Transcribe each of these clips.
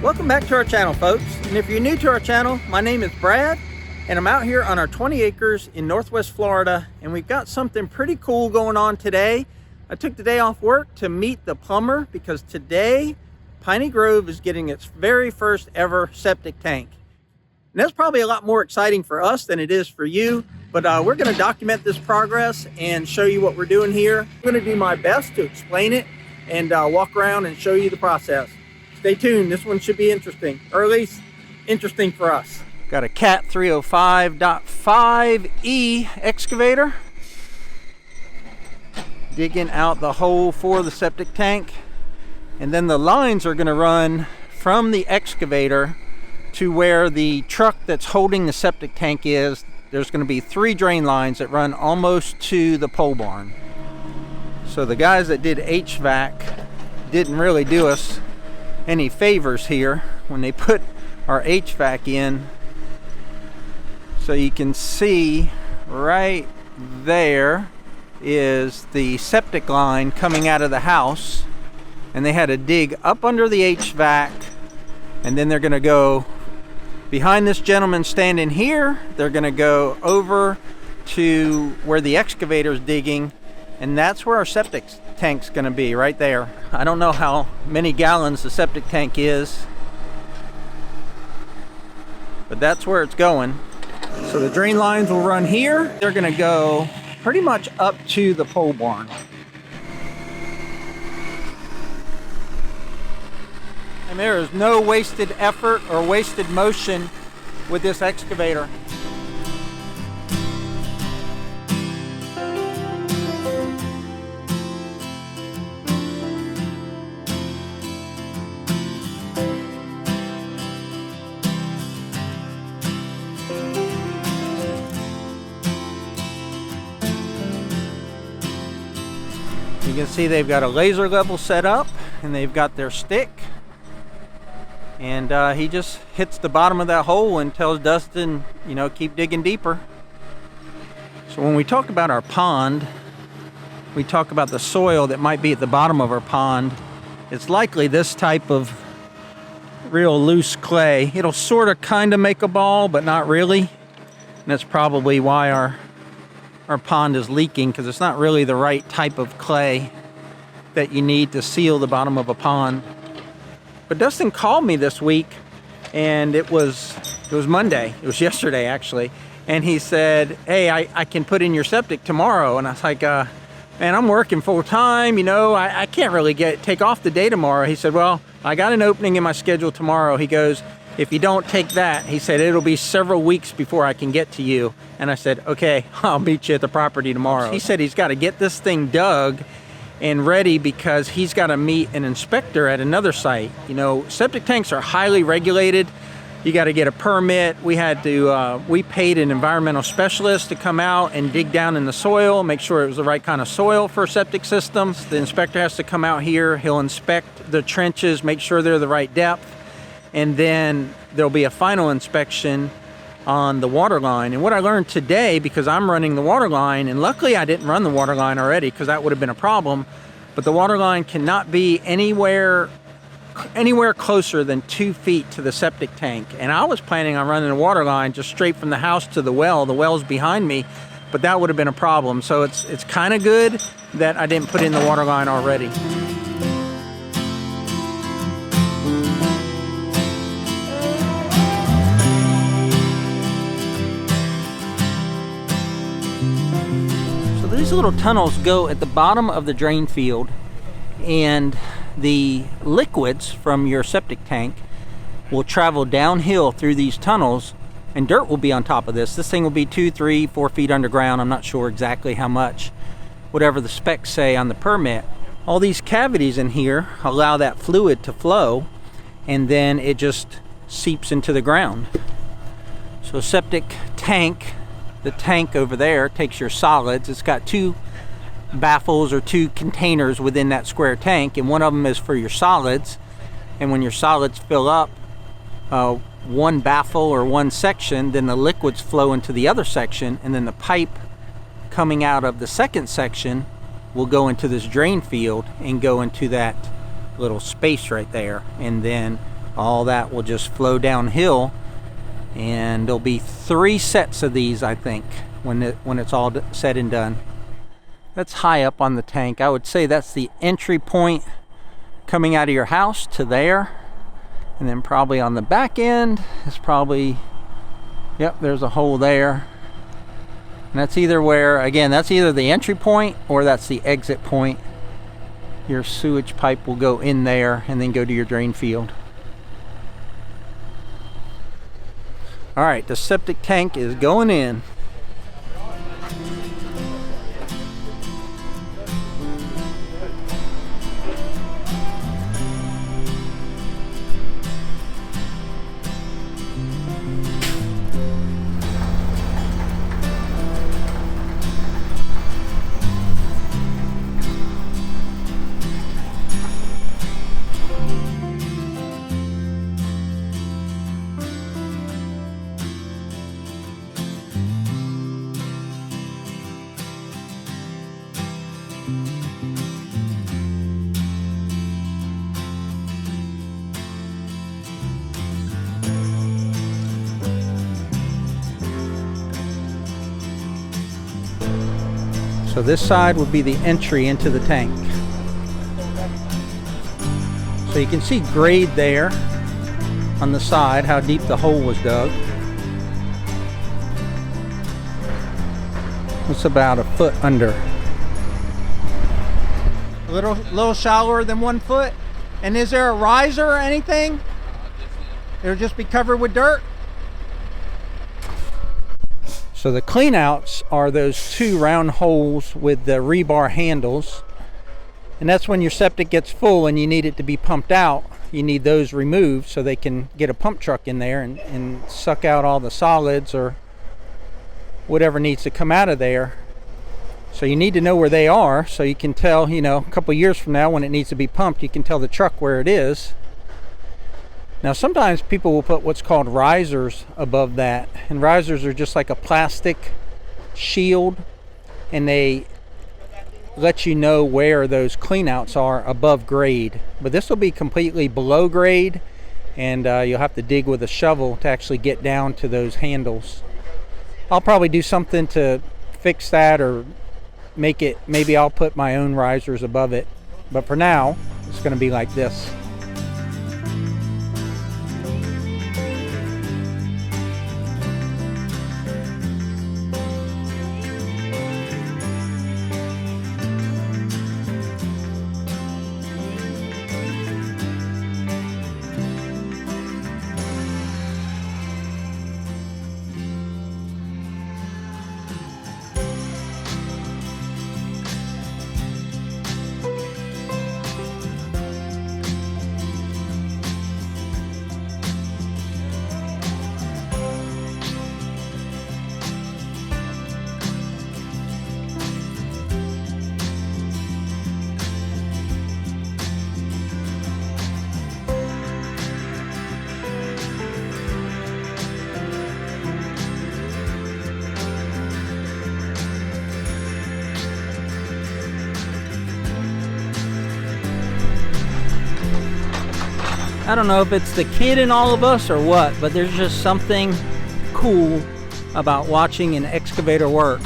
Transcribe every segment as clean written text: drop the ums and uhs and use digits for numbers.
Welcome back to our channel, folks. And if you're new to our channel, my name is Brad, and I'm out here on our 20 acres in Northwest Florida, and we've got something pretty cool going on today. I took the day off work to meet the plumber because today Piney Grove is getting its very first ever septic tank. And that's probably a lot more exciting for us than it is for you, but we're going to document this progress and show you what we're doing here. I'm going to do my best to explain it and walk around and show you the process. Stay tuned, this one should be interesting, or at least interesting for us. Got a Cat 305.5E excavator. Digging out the hole for the septic tank. And then the lines are gonna run from the excavator to where the truck that's holding the septic tank is. There's gonna be 3 drain lines that run almost to the pole barn. So the guys that did HVAC didn't really do us any favors here when they put our HVAC in. So you can see right there is the septic line coming out of the house, and they had to dig up under the HVAC, and then they're going to go behind this gentleman standing here. They're going to go over to where the excavator is digging, and that's where our septic tank's going to be, right there. I don't know how many gallons the septic tank is, but that's where it's going. So the drain lines will run here. They're going to go pretty much up to the pole barn. And there is no wasted effort or wasted motion with this excavator. You can see they've got a laser level set up, and they've got their stick, and he just hits the bottom of that hole and tells Dustin, you know, keep digging deeper. So when we talk about our pond, we talk about the soil that might be at the bottom of our pond. It's likely this type of real loose clay. It'll sort of kind of make a ball, but not really. And that's probably why our pond is leaking, because it's not really the right type of clay that you need to seal the bottom of a pond. But Dustin called me this week, and it was Monday. It was yesterday, actually. And he said, hey, I can put in your septic tomorrow. And I was like, man, I'm working full time, you know, I can't really take off the day tomorrow. He said, well, I got an opening in my schedule tomorrow. He goes, if you don't take that, he said, it'll be several weeks before I can get to you. And I said, okay, I'll meet you at the property tomorrow. He said he's got to get this thing dug and ready because he's got to meet an inspector at another site. You know, septic tanks are highly regulated. You got to get a permit. We paid an environmental specialist to come out and dig down in the soil, make sure it was the right kind of soil for septic systems. The inspector has to come out here. He'll inspect the trenches, make sure they're the right depth. And then there'll be a final inspection on the water line. And what I learned today, because I'm running the water line, and luckily I didn't run the water line already because that would have been a problem, but the water line cannot be anywhere closer than 2 feet to the septic tank. And I was planning on running the water line just straight from the house to the well. The well's behind me, but that would have been a problem. So it's kind of good that I didn't put in the water line already. These little tunnels go at the bottom of the drain field, and the liquids from your septic tank will travel downhill through these tunnels, and dirt will be on top of this. This thing will be 2, 3, 4 feet underground. I'm not sure exactly how much, whatever the specs say on the permit. All these cavities in here allow that fluid to flow, and then it just seeps into the ground. So septic tank, the tank over there takes your solids. It's got 2 baffles or 2 containers within that square tank, and one of them is for your solids. And when your solids fill up one baffle or one section, then the liquids flow into the other section, and then the pipe coming out of the second section will go into this drain field and go into that little space right there. And then all that will just flow downhill, and there'll be 3 sets of these, I think, when it's all said and done. That's high up on the tank. I would say that's the entry point coming out of your house to there, and then probably on the back end is probably, yep, there's a hole there. And that's either where, again, that's either the entry point or that's the exit point. Your sewage pipe will go in there and then go to your drain field. All right, the septic tank is going in. So this side would be the entry into the tank. So you can see grade there on the side, how deep the hole was dug. It's about a foot under. A little shallower than 1 foot. And is there a riser or anything? It'll just be covered with dirt? So the cleanouts are those 2 round holes with the rebar handles, and that's when your septic gets full and you need it to be pumped out. You need those removed so they can get a pump truck in there and suck out all the solids or whatever needs to come out of there. So you need to know where they are so you can tell, you know, a couple years from now when it needs to be pumped, you can tell the truck where it is. Now sometimes people will put what's called risers above that, and risers are just like a plastic shield, and they let you know where those cleanouts are above grade. But this will be completely below grade, and you'll have to dig with a shovel to actually get down to those handles. I'll probably do something to fix that or make it, maybe I'll put my own risers above it, but for now it's going to be like this. I don't know if it's the kid in all of us or what, but there's just something cool about watching an excavator work.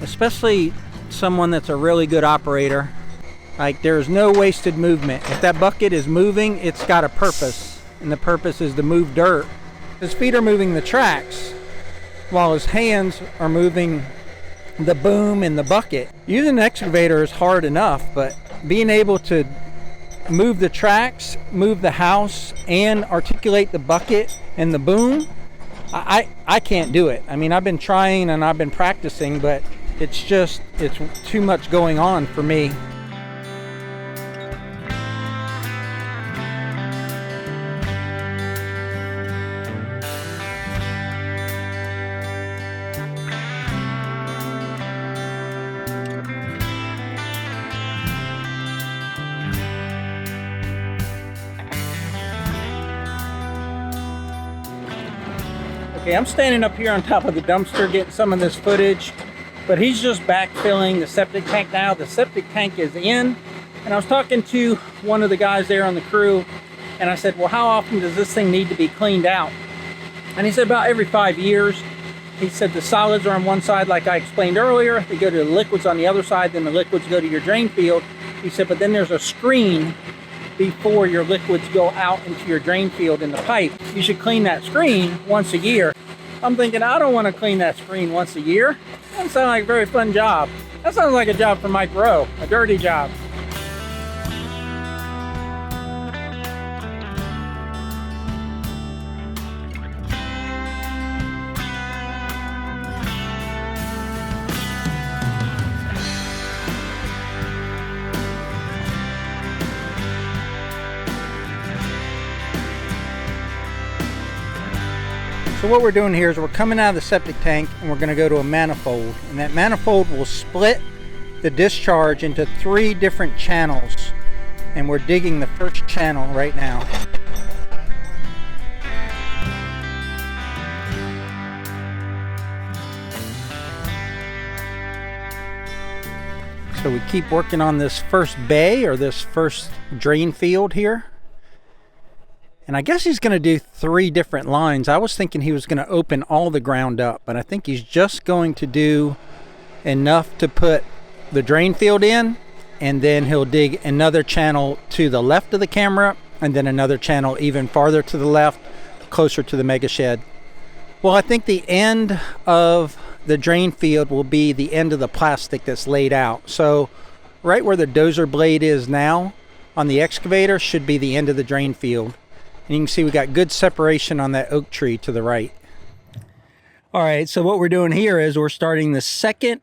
Especially someone that's a really good operator. Like, there's no wasted movement. If that bucket is moving, it's got a purpose, and the purpose is to move dirt. His feet are moving the tracks while his hands are moving the boom and the bucket. Using an excavator is hard enough, but being able to move the tracks, move the house, and articulate the bucket and the boom, I can't do it. I mean, I've been trying and I've been practicing, but it's too much going on for me. Okay, I'm standing up here on top of the dumpster getting some of this footage, but he's just backfilling the septic tank now. The septic tank is in, and I was talking to one of the guys there on the crew, And I said, well, how often does this thing need to be cleaned out? And he said about every 5 years. He said the solids are on one side, like I explained earlier. They go to the liquids on the other side, then the liquids go to your drain field. He said, but then there's a screen before your liquids go out into your drain field in the pipe. You should clean that screen once a year. I'm thinking, I don't want to clean that screen once a year. That doesn't sound like a very fun job. That sounds like a job for Mike Rowe, a dirty job. So what we're doing here is we're coming out of the septic tank and we're going to go to a manifold, and that manifold will split the discharge into 3 different channels, and we're digging the first channel right now. So we keep working on this first bay, or this first drain field here. And I guess he's going to do 3 different lines. I was thinking he was going to open all the ground up, but I think he's just going to do enough to put the drain field in, and then he'll dig another channel to the left of the camera, and then another channel even farther to the left, closer to the mega shed. Well, I think the end of the drain field will be the end of the plastic that's laid out. So right where the dozer blade is now on the excavator should be the end of the drain field. And you can see we got good separation on that oak tree to the right. All right, so what we're doing here is we're starting the second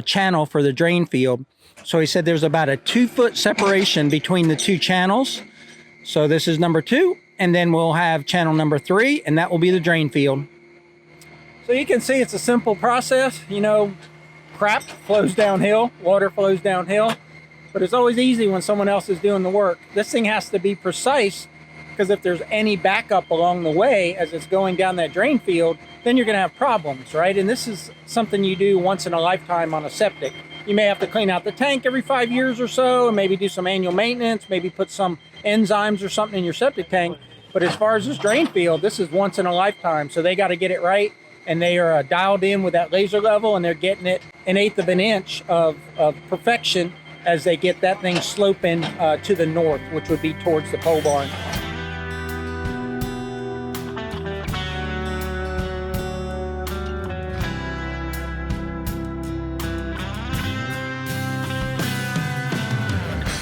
channel for the drain field. So he said there's about a 2-foot separation between the 2 channels. So this is number 2, and then we'll have channel number 3, and that will be the drain field. So you can see it's a simple process. You know, crap flows downhill, water flows downhill, but it's always easy when someone else is doing the work. This thing has to be precise, because if there's any backup along the way as it's going down that drain field, then you're going to have problems, right? And this is something you do once in a lifetime on a septic. You may have to clean out the tank every 5 years or so, and maybe do some annual maintenance, maybe put some enzymes or something in your septic tank. But as far as this drain field, this is once in a lifetime. So they got to get it right, and they are dialed in with that laser level, and they're getting it 1/8 of an inch of perfection as they get that thing sloping to the north, which would be towards the pole barn.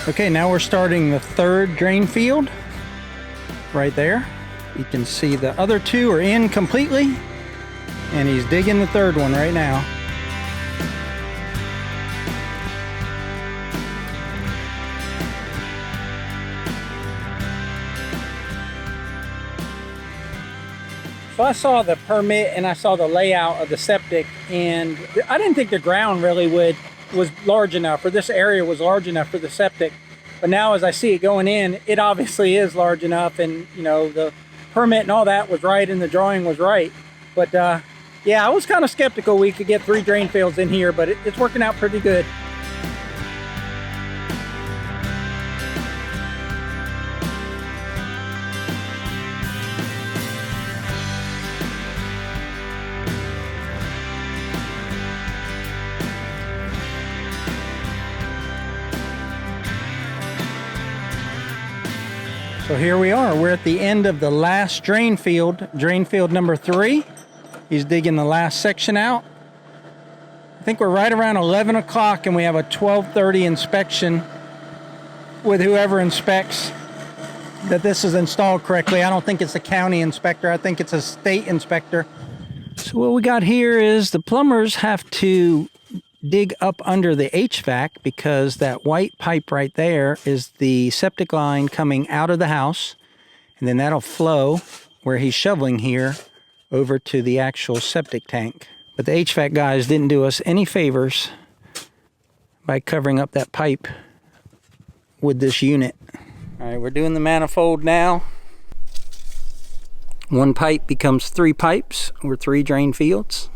Okay, now we're starting the 3rd drain field right there. You can see the other 2 are in completely, and he's digging the 3rd one right now. So I saw the permit and I saw the layout of the septic, and I didn't think the ground really was large enough, or this area was large enough for the septic. But now as I see it going in, it obviously is large enough, and you know, the permit and all that was right and the drawing was right. But yeah, I was kind of skeptical we could get 3 drain fields in here, but it's working out pretty good. So here we are, we're at the end of the last drain field number 3. He's digging the last section out. I think we're right around 11 o'clock, and we have a 12:30 inspection with whoever inspects that this is installed correctly. I don't think it's a county inspector, I think it's a state inspector. So what we got here is the plumbers have to dig up under the HVAC, because that white pipe right there is the septic line coming out of the house, and then that'll flow where he's shoveling here over to the actual septic tank. But the HVAC guys didn't do us any favors by covering up that pipe with this unit. All right, we're doing the manifold now. 1 pipe becomes 3 pipes, or 3 drain fields.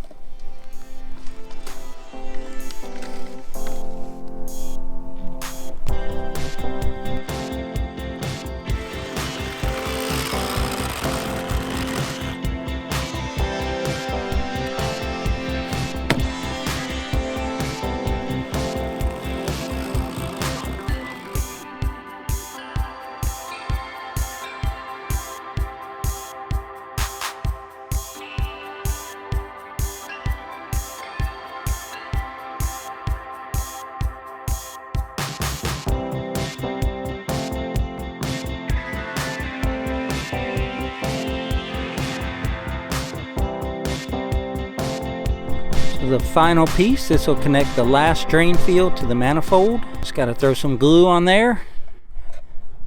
So the final piece, this will connect the last drain field to the manifold. Just got to throw some glue on there,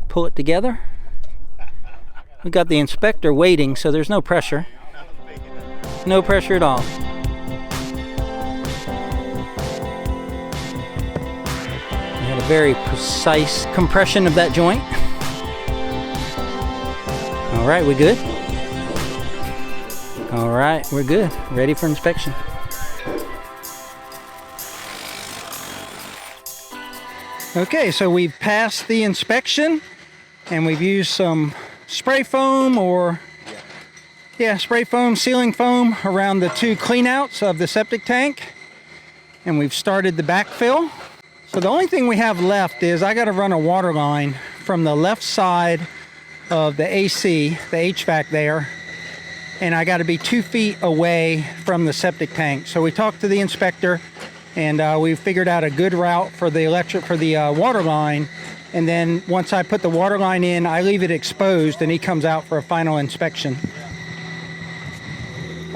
pull it together. We got the inspector waiting, so there's no pressure. No pressure at all. We had a very precise compression of that joint. All right, we good? All right, we're good. Ready for inspection. Okay, so we've passed the inspection and we've used some spray foam spray foam, sealing foam around the 2 cleanouts of the septic tank. And we've started the backfill. So the only thing we have left is I got to run a water line from the left side of the AC, the HVAC there, and I got to be 2 feet away from the septic tank. So we talked to the inspector, and we figured out a good route for the water line. And then once I put the water line in, I leave it exposed, and he comes out for a final inspection.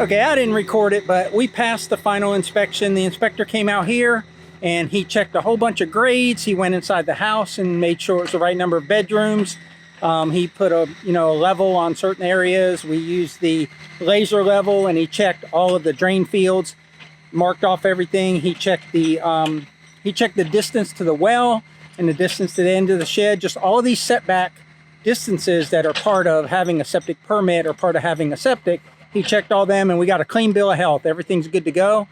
Okay, I didn't record it, but we passed the final inspection. The inspector came out here and he checked a whole bunch of grades. He went inside the house and made sure it was the right number of bedrooms. He put a level on certain areas. We used the laser level, and he checked all of the drain fields, marked off everything. He checked the distance to the well and the distance to the end of the shed. Just all of these setback distances that are part of having a septic permit or part of having a septic. He checked all them, and we got a clean bill of health. Everything's good to go.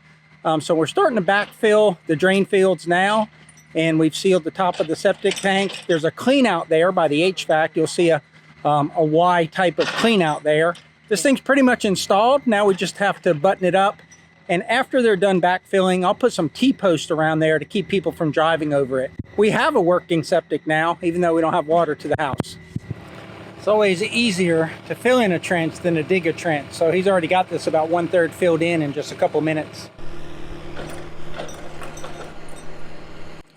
So we're starting to backfill the drain fields now, and we've sealed the top of the septic tank. There's a clean out there by the HVAC. You'll see a Y type of clean out there. This thing's pretty much installed. Now we just have to button it up. And after they're done backfilling, I'll put some T-posts around there to keep people from driving over it. We have a working septic now, even though we don't have water to the house. It's always easier to fill in a trench than to dig a trench. So he's already got this about 1/3 filled in just a couple minutes.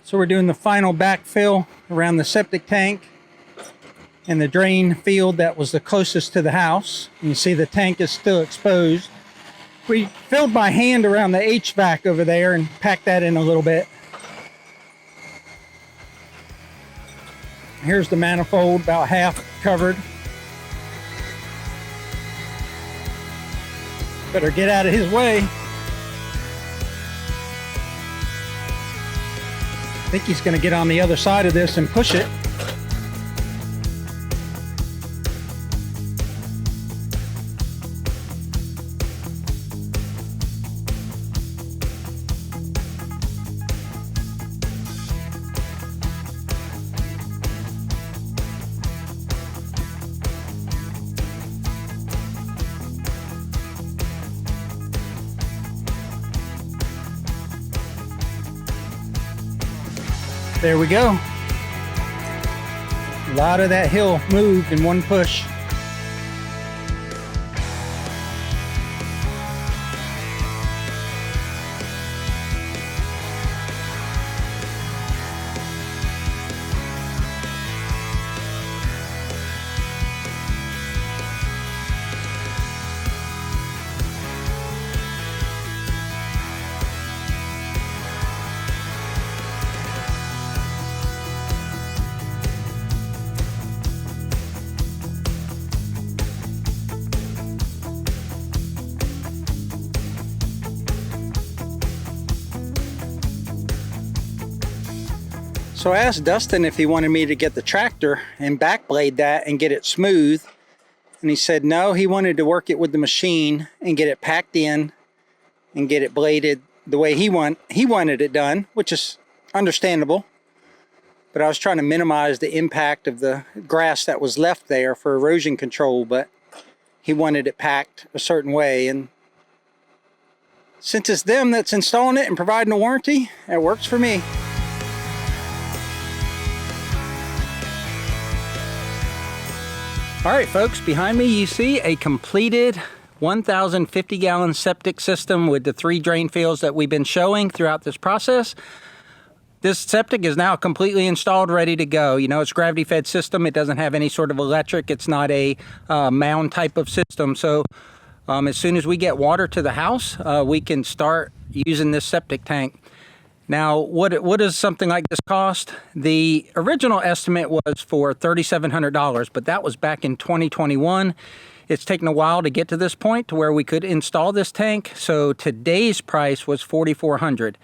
So we're doing the final backfill around the septic tank and the drain field that was the closest to the house. And you see the tank is still exposed. We filled by hand around the HVAC over there and packed that in a little bit. Here's the manifold, about half covered. Better get out of his way. I think he's going to get on the other side of this and push it. There we go. A lot of that hill moved in one push. So I asked Dustin if he wanted me to get the tractor and backblade that and get it smooth. And he said no, he wanted to work it with the machine and get it packed in and get it bladed the way he wanted it done, which is understandable. But I was trying to minimize the impact of the grass that was left there for erosion control, but he wanted it packed a certain way. And since it's them that's installing it and providing a warranty, it works for me. All right, folks, behind me you see a completed 1,050 gallon septic system with the 3 drain fields that we've been showing throughout this process. This septic is now completely installed, ready to go. You know, it's a gravity fed system. It doesn't have any sort of electric. It's not a mound type of system. So as soon as we get water to the house, we can start using this septic tank. Now, what does something like this cost? The original estimate was for $3,700, but that was back in 2021. It's taken a while to get to this point to where we could install this tank. So today's price was $4,400.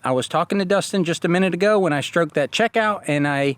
I was talking to Dustin just a minute ago when I stroked that check out, and I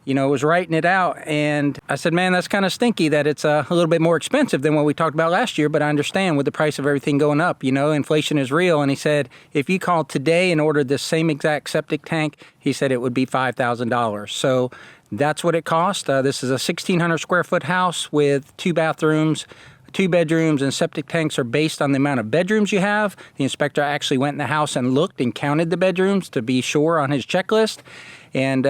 was writing it out, and I said, man, that's kind of stinky that it's a little bit more expensive than what we talked about last year, but I understand with the price of everything going up, inflation is real. And he said, if you called today and ordered this same exact septic tank, he said it would be $5,000. So that's what it cost. This is a 1,600 square foot house with 2 bathrooms, 2 bedrooms, and septic tanks are based on the amount of bedrooms you have. The inspector actually went in the house and looked and counted the bedrooms to be sure on his checklist. And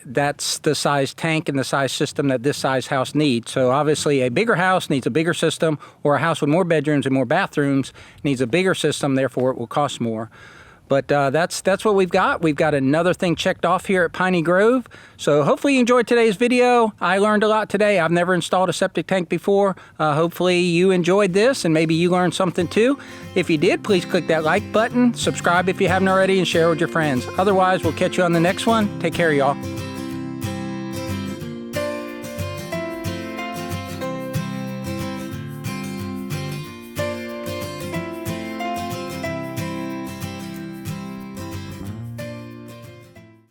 that's the size tank and the size system that this size house needs. So obviously a bigger house needs a bigger system, or a house with more bedrooms and more bathrooms needs a bigger system, therefore it will cost more. But that's what we've got. We've got another thing checked off here at Piney Grove. So hopefully you enjoyed today's video. I learned a lot today. I've never installed a septic tank before. Hopefully you enjoyed this and maybe you learned something too. If you did, please click that like button, subscribe if you haven't already, and share with your friends. Otherwise, we'll catch you on the next one. Take care, y'all.